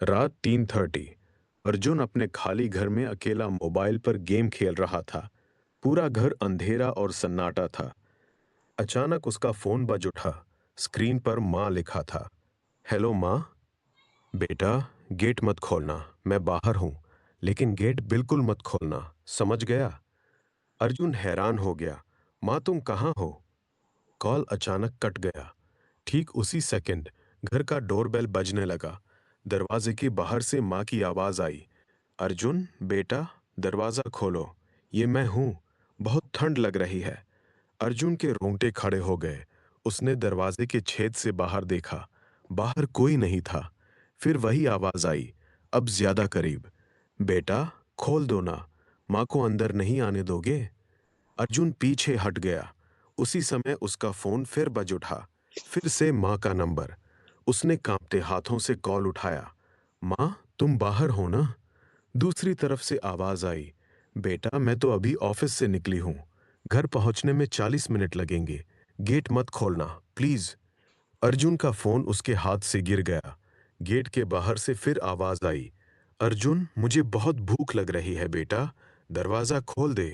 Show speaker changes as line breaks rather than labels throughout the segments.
रात 3:30। अर्जुन अपने खाली घर में अकेला मोबाइल पर गेम खेल रहा था। पूरा घर अंधेरा और सन्नाटा था। अचानक उसका फोन बज उठा। स्क्रीन पर माँ लिखा था। हेलो माँ। बेटा, गेट मत खोलना, मैं बाहर हूँ। लेकिन गेट बिल्कुल मत खोलना, समझ गया? अर्जुन हैरान हो गया। माँ, तुम कहाँ हो? कॉल अचानक कट गया। ठीक उसी सेकंड घर का डोरबेल बजने लगा। दरवाजे के बाहर से माँ की आवाज आई। अर्जुन बेटा, दरवाजा खोलो, ये मैं हूं। बहुत ठंड लग रही है। अर्जुन के रोंगटे खड़े हो गए। उसने दरवाजे के छेद से बाहर देखा। बाहर कोई नहीं था। फिर वही आवाज आई, अब ज्यादा करीब। बेटा, खोल दो ना, माँ को अंदर नहीं आने दोगे? अर्जुन पीछे हट गया। उसी समय उसका फोन फिर बज उठा। फिर से माँ का नंबर। उसने कांपते हाथों से कॉल उठाया। माँ, तुम बाहर हो ना? दूसरी तरफ से आवाज आई। बेटा, मैं तो अभी ऑफिस से निकली हूं। घर पहुंचने में 40 मिनट लगेंगे। गेट मत खोलना, प्लीज। अर्जुन का फोन उसके हाथ से गिर गया। गेट के बाहर से फिर आवाज आई। अर्जुन, मुझे बहुत भूख लग रही है बेटा, दरवाजा खोल दे।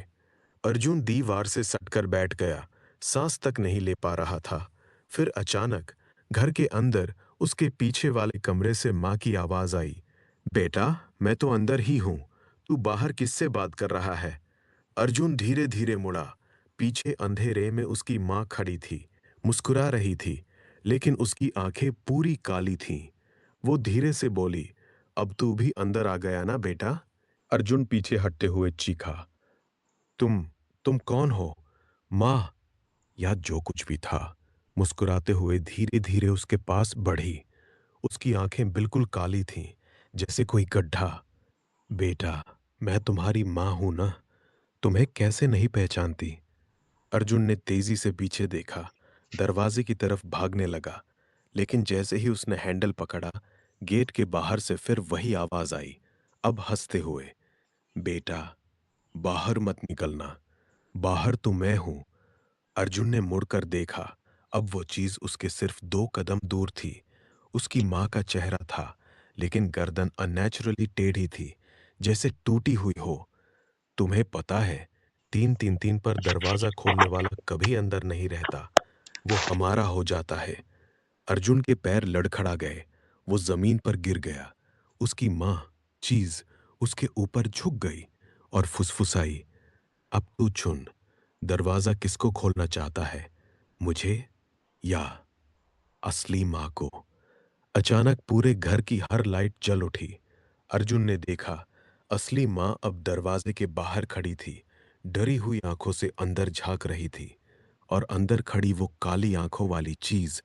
अर्जुन दीवार से सटकर बैठ गया। सांस तक नहीं ले पा रहा था। फिर अचानक घर के अंदर उसके पीछे वाले कमरे से माँ की आवाज आई। बेटा, मैं तो अंदर ही हूं, तू बाहर किससे बात कर रहा है? अर्जुन धीरे धीरे मुड़ा। पीछे अंधेरे में उसकी माँ खड़ी थी, मुस्कुरा रही थी, लेकिन उसकी आंखें पूरी काली थीं। वो धीरे से बोली, अब तू भी अंदर आ गया ना बेटा? अर्जुन पीछे हटते हुए चीखा, तुम तुम कौन हो? माँ, या जो कुछ भी था, मुस्कुराते हुए धीरे धीरे उसके पास बढ़ी। उसकी आंखें बिल्कुल काली थीं, जैसे कोई गड्ढा। बेटा, मैं तुम्हारी माँ हूं ना, तुम्हें कैसे नहीं पहचानती? अर्जुन ने तेजी से पीछे देखा। दरवाजे की तरफ भागने लगा, लेकिन जैसे ही उसने हैंडल पकड़ा, गेट के बाहर से फिर वही आवाज आई, अब हंसते हुए। बेटा, बाहर मत निकलना, बाहर तो मैं हूं। अर्जुन ने मुड़कर देखा। अब वो चीज उसके सिर्फ 2 कदम दूर थी। उसकी माँ का चेहरा था, लेकिन गर्दन अननेचुरली टेढ़ी थी, जैसे टूटी हुई हो। तुम्हें पता है, 3-3-3 पर दरवाजा खोलने वाला कभी अंदर नहीं रहता, वो हमारा हो जाता है। अर्जुन के पैर लड़खड़ा गए। वो जमीन पर गिर गया। उसकी माँ, चीज, उसके ऊपर झुक गई और फुसफुसाई, अब तू चुन, दरवाजा किसको खोलना चाहता है, मुझे या असली माँ को? अचानक पूरे घर की हर लाइट जल उठी। अर्जुन ने देखा, असली माँ अब दरवाजे के बाहर खड़ी थी, डरी हुई आंखों से अंदर झांक रही थी। और अंदर खड़ी वो काली आंखों वाली चीज